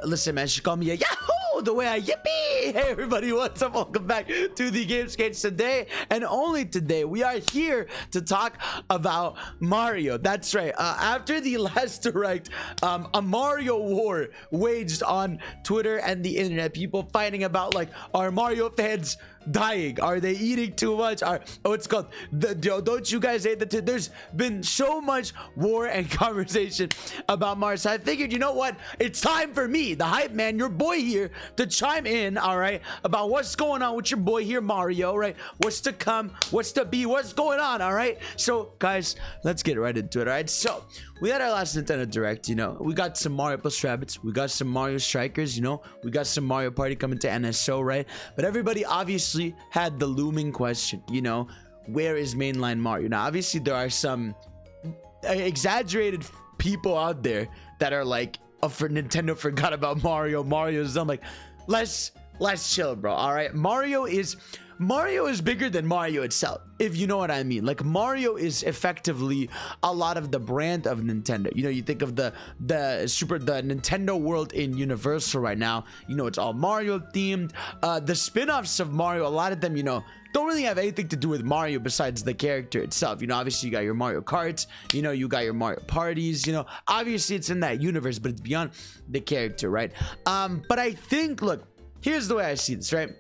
listen, man, she called me a Yahoo the way I yippee. Hey everybody, what's up? Welcome back to the Gamescapes. Today and only today we are here to talk about Mario. That's right. After the last direct, a Mario war waged on Twitter and the internet. People fighting about, like, are Mario fans dying? Are they eating too much? It's called don't you guys hate the there's been so much war and conversation about Mario, so I figured, you know what, it's time for me, the hype man, your boy here, to chime in, all right, about what's going on with your boy here, Mario, right? What's to come, what's to be, what's going on, all right? So guys, let's get right into it. All right, so we had our last Nintendo Direct, you know, we got some Mario plus Rabbids, we got some Mario Strikers, you know, we got some Mario Party coming to NSO, right? But everybody obviously had the looming question, you know, where is mainline Mario? Now obviously there are some exaggerated people out there that are like, oh, for Nintendo forgot about Mario's. I'm like, let's chill, bro. All right, Mario is bigger than Mario itself, if you know what I mean. Like, Mario is effectively a lot of the brand of Nintendo. You know, you think of the Nintendo world in Universal right now, you know, it's all Mario themed. The spin-offs of Mario, a lot of them, you know, don't really have anything to do with Mario besides the character itself. You know, obviously you got your Mario Karts, you know, you got your Mario Parties, you know, obviously it's in that universe, but it's beyond the character, right? But I think, look, here's the way I see this, right?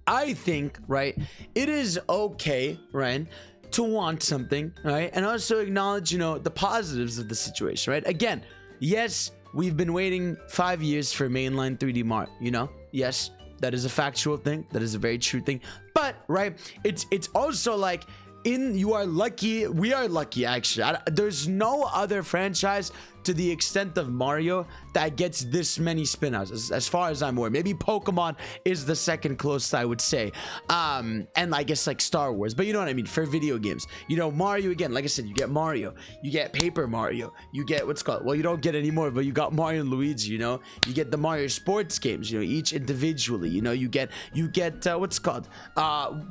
I think, right, it is okay, right, to want something, right, and also acknowledge, you know, the positives of the situation, right? Again, yes, we've been waiting 5 years for mainline 3D Mario, you know, yes, that is a factual thing, that is a very true thing, but, right, it's also like, you are lucky, we are lucky actually. There's no other franchise to the extent of Mario that gets this many spin-outs, as far as I'm aware. Maybe Pokemon is the second closest, I would say, and I guess like Star Wars, but you know what I mean, for video games. You know, Mario, again, like I said, you get Mario, you get Paper Mario, you get what's called, well, you don't get anymore, but you got Mario and Luigi, you know, you get the Mario sports games, you know, each individually, you know, you get what's called,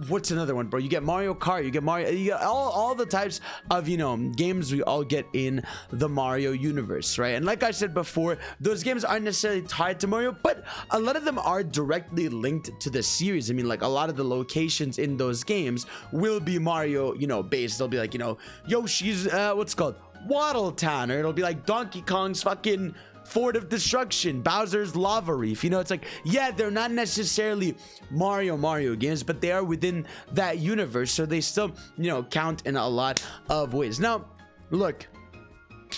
what's another one, bro? You get Mario Kart, you get all the types of, you know, games we all get in the Mario universe, right? And like I said before, those games aren't necessarily tied to Mario, but a lot of them are directly linked to the series. I mean, like, a lot of the locations in those games will be Mario, you know, based. They'll be like, you know, Yoshi's what's called Waddle Town, or it'll be like Donkey Kong's fucking Fort of Destruction, Bowser's Lava Reef. You know, it's like, yeah, they're not necessarily Mario games, but they are within that universe, so they still, you know, count in a lot of ways. Now look,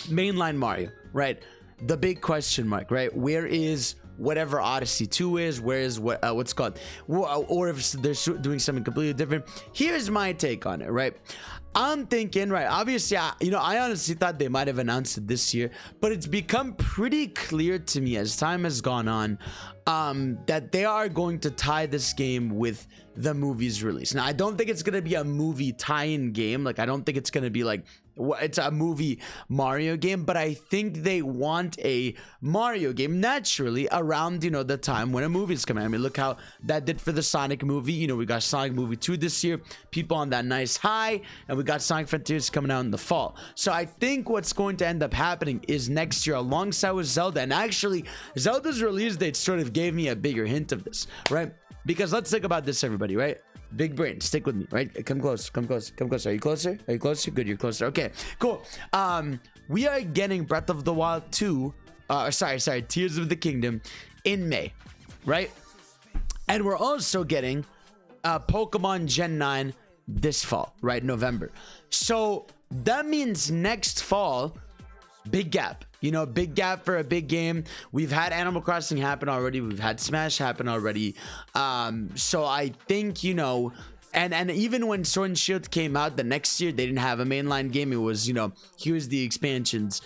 mainline Mario, right? The big question mark, right? Where is whatever Odyssey 2 is? Where is what's called, or if they're doing something completely different? Here's my take on it, right? I'm thinking, right, obviously, I honestly thought they might have announced it this year, but it's become pretty clear to me as time has gone on that they are going to tie this game with the movie's release. Now, I don't think it's going to be a movie tie-in game. Like, I don't think it's going to be like, it's a movie Mario game, but I think they want a Mario game naturally around, you know, the time when a movie's coming. I mean, look how that did for the Sonic movie. You know, we got Sonic movie 2 this year, people on that nice high, and we got Sonic Frontiers coming out in the fall. So I think what's going to end up happening is next year, alongside with Zelda, and actually Zelda's release date sort of gave me a bigger hint of this, right? Because let's think about this, everybody, right? Big brain, stick with me, right? Come close, come close, come closer. Are you closer? Are you closer? Good, you're closer. Okay, cool. We are getting Breath of the Wild 2, sorry, Tears of the Kingdom in May, right? And we're also getting Pokemon Gen 9 this fall, right? November. So that means next fall, big gap. You know, big gap for a big game. We've had Animal Crossing happen already. We've had Smash happen already. So I think, you know, and even when Sword and Shield came out the next year, they didn't have a mainline game. It was, you know, here's the expansions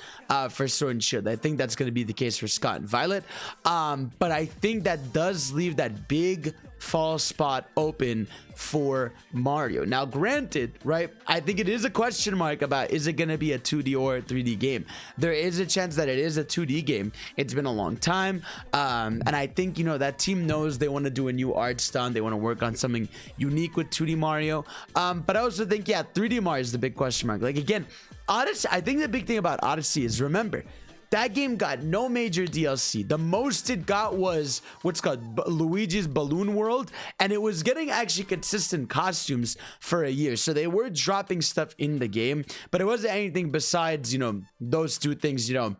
for Sword and Shield. I think that's going to be the case for Scott and Violet. But I think that does leave that big fall spot open for Mario. Now, granted, right, I think it is a question mark about, is it going to be a 2D or a 3D game? There is a chance that it is a 2D game. It's been a long time, and I think, you know, that team knows they want to do a new art style. They want to work on something unique with 2D Mario, but I also think, yeah, 3D Mario is the big question mark. Like, again, Odyssey, I think the big thing about Odyssey is, remember, that game got no major DLC. The most it got was what's called Luigi's Balloon World, and it was getting actually consistent costumes for a year. So they were dropping stuff in the game, but it wasn't anything besides, you know, those two things, you know,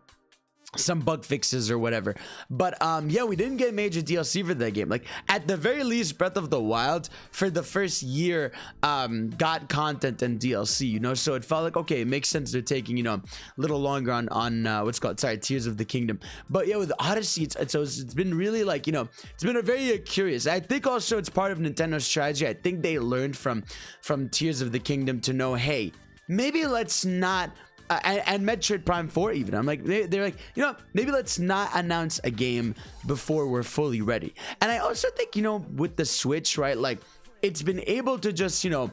some bug fixes or whatever. But yeah, we didn't get major DLC for that game. Like at the very least, Breath of the Wild for the first year got content and DLC, you know, so it felt like, okay, it makes sense they're taking, you know, a little longer on what's called, sorry, Tears of the Kingdom. But yeah, with Odyssey, it's been really like, you know, it's been a very curious. I think also it's part of Nintendo's strategy. I think they learned from Tears of the Kingdom to know, hey, maybe let's not and Metroid Prime 4 even. I'm like, they're like, you know, maybe let's not announce a game before we're fully ready. And I also think, you know, with the Switch, right, like it's been able to just, you know,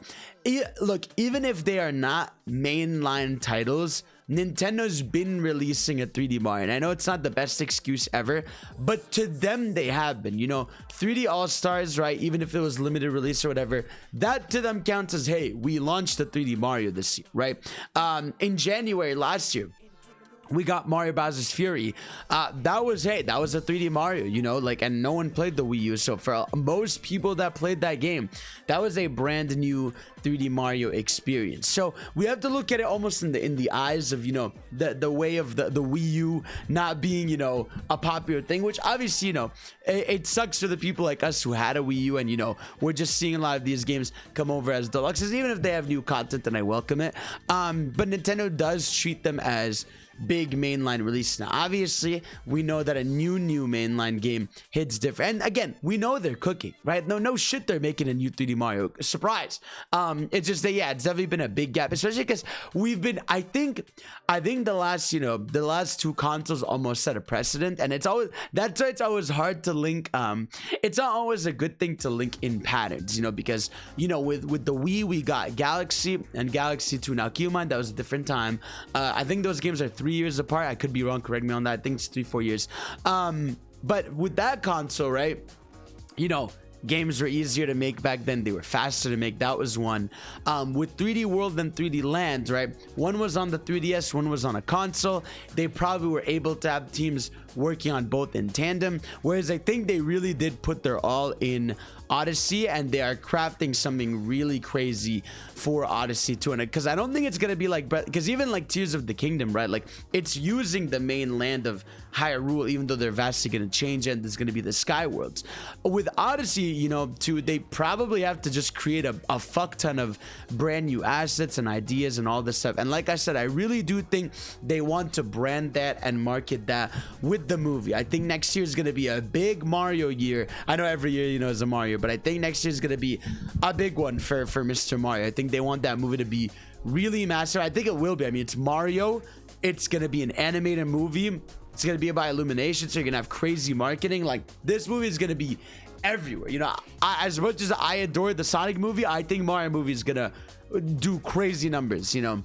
look, even if they are not mainline titles, Nintendo's been releasing a 3D Mario, and I know it's not the best excuse ever, but to them they have been, you know, 3D All-Stars, right, even if it was limited release or whatever, that to them counts as, hey, we launched the 3D Mario this year, right? In January last year, we got Mario Bowser's Fury. That was a 3D Mario, you know, like, and no one played the Wii U. So for most people that played that game, that was a brand new 3D Mario experience. So we have to look at it almost in the eyes of, you know, the way of the Wii U not being, you know, a popular thing, which obviously, you know, it sucks for the people like us who had a Wii U, and, you know, we're just seeing a lot of these games come over as deluxes, even if they have new content, and I welcome it. But Nintendo does treat them as big mainline release. Now obviously we know that a new mainline game hits different, and again, we know they're cooking, right? No shit, they're making a new 3D Mario. Surprise. It's just that, yeah, it's definitely been a big gap, especially because we've been, I think the last, you know, the last two consoles almost set a precedent, and it's always, that's why it's always hard to link. It's not always a good thing to link in patterns, you know, because, you know, with the Wii, we got Galaxy and Galaxy 2. Now keep in mind that was a different time. I think those games are 3 years apart. I could be wrong, correct me on that. I think it's 3-4 years. But with that console, right, you know, games were easier to make back then. They were faster to make. That was one. With 3D World and 3D Land, right, one was on the 3DS, one was on a console. They probably were able to have teams working on both in tandem, whereas I think they really did put their all in Odyssey, and they are crafting something really crazy for Odyssey 2. And because I don't think it's gonna be like, because even like Tears of the Kingdom, right, like it's using the main land of Hyrule, even though they're vastly gonna change, and there's gonna be the Sky Worlds. With Odyssey, you know, too, they probably have to just create a fuck ton of brand new assets and ideas and all this stuff. And like I said, I really do think they want to brand that and market that with the movie. I think next year is gonna be a big Mario year. I know every year, you know, is a Mario, but I think next year is gonna be a big one for Mr. Mario. I think they want that movie to be really massive. I think it will be. I mean, it's Mario. It's gonna be an animated movie. It's gonna be by Illumination, so you're gonna have crazy marketing. Like, this movie is gonna be everywhere. You know, as much as I adore the Sonic movie, I think Mario movie is gonna do crazy numbers, you know.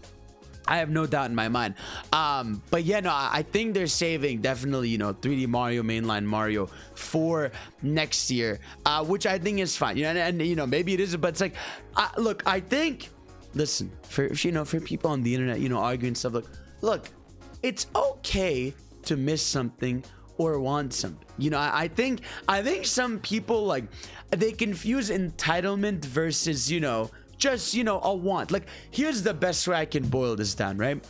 I have no doubt in my mind. But yeah, no, I think they're saving definitely, you know, 3D Mario, mainline Mario for next year, which I think is fine. You know, and you know, maybe it isn't, but it's like, look, I think, listen, for, you know, for people on the internet, you know, arguing stuff, like, look, it's okay to miss something or want something. You know, I think some people, like, they confuse entitlement versus, you know, just, you know, a want. Like, here's the best way I can boil this down, right?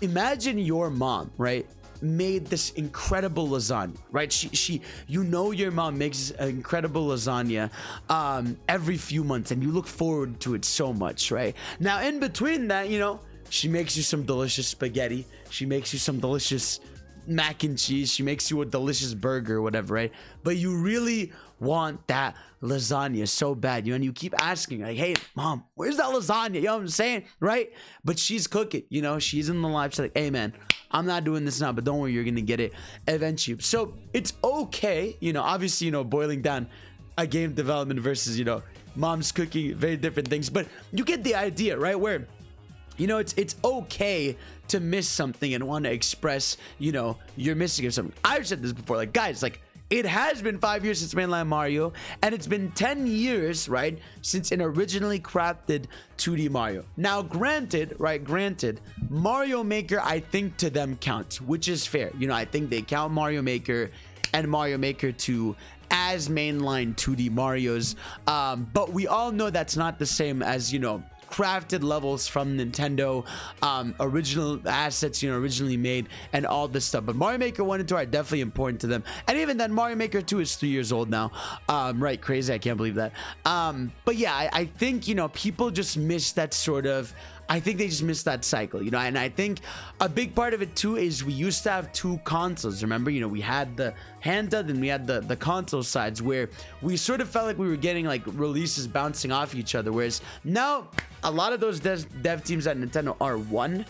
Imagine your mom, right, made this incredible lasagna, right? She you know, your mom makes an incredible lasagna every few months, and you look forward to it so much, right? Now, in between that, you know, she makes you some delicious spaghetti, she makes you some delicious mac and cheese, she makes you a delicious burger or whatever, right? But you really want that lasagna so bad, you know, and you keep asking, like, hey mom, where's that lasagna? You know what I'm saying, right? But she's cooking, you know, she's in the live, she's like, hey man, I'm not doing this now, but don't worry, you're gonna get it eventually. So it's okay, you know, obviously, you know, boiling down a game development versus, you know, mom's cooking, very different things, but you get the idea, right? Where, you know, it's okay to miss something and want to express, you know, you're missing or something. I've said this before, like, guys, like, it has been 5 years since mainline Mario, and it's been 10 years, right, since an originally crafted 2D Mario. Now, granted, right, Mario Maker, I think to them counts, which is fair. You know, I think they count Mario Maker and Mario Maker 2 as mainline 2D Marios, but we all know that's not the same as, you know, crafted levels from Nintendo, original assets, you know, originally made, and all this stuff. But Mario Maker 1 and 2 are definitely important to them, and even then Mario Maker 2 is 3 years old now. Right, crazy, I can't believe that. But yeah, I think, you know, people just miss that sort of, I think they just missed that cycle, you know. And I think a big part of it too is we used to have two consoles. Remember, you know, we had the handheld and we had the console sides, where we sort of felt like we were getting like releases bouncing off each other, whereas now a lot of those dev teams at Nintendo are one,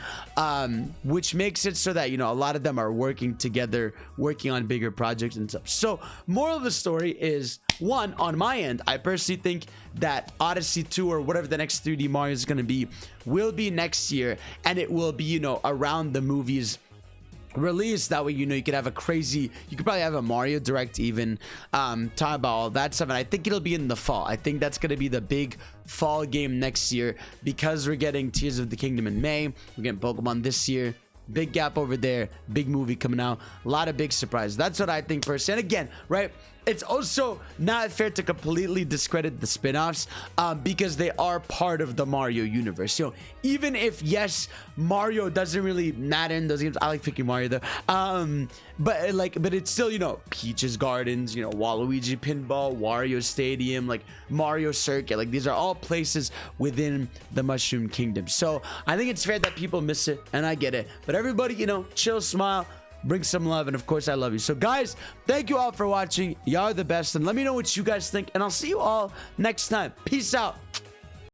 which makes it so that, you know, a lot of them are working together, working on bigger projects and stuff. So moral of the story is, one, on my end, I personally think that Odyssey 2 or whatever the next 3D Mario is going to be will be next year, and it will be, you know, around the movie's release. That way, you know, you could have a crazy, you could probably have a Mario Direct even, talk about all that stuff, and I think it'll be in the fall. I think that's going to be the big fall game next year, because we're getting Tears of the Kingdom in May, we're getting Pokemon this year. Big gap over there, big movie coming out, a lot of big surprises. That's what I think personally. And again, right, it's also not fair to completely discredit the spin-offs, because they are part of the Mario universe. You know, even if, yes, Mario doesn't really matter in those games, I like picking Mario though, but it's still, you know, Peach's Gardens, you know, Waluigi Pinball, Wario Stadium, like Mario Circuit, like these are all places within the Mushroom Kingdom. So I think it's fair that people miss it, and I get it, but everybody, you know, chill, smile, bring some love, and of course I love you. So guys, thank you all for watching. Y'all are the best, and let me know what you guys think, and I'll see you all next time. Peace out.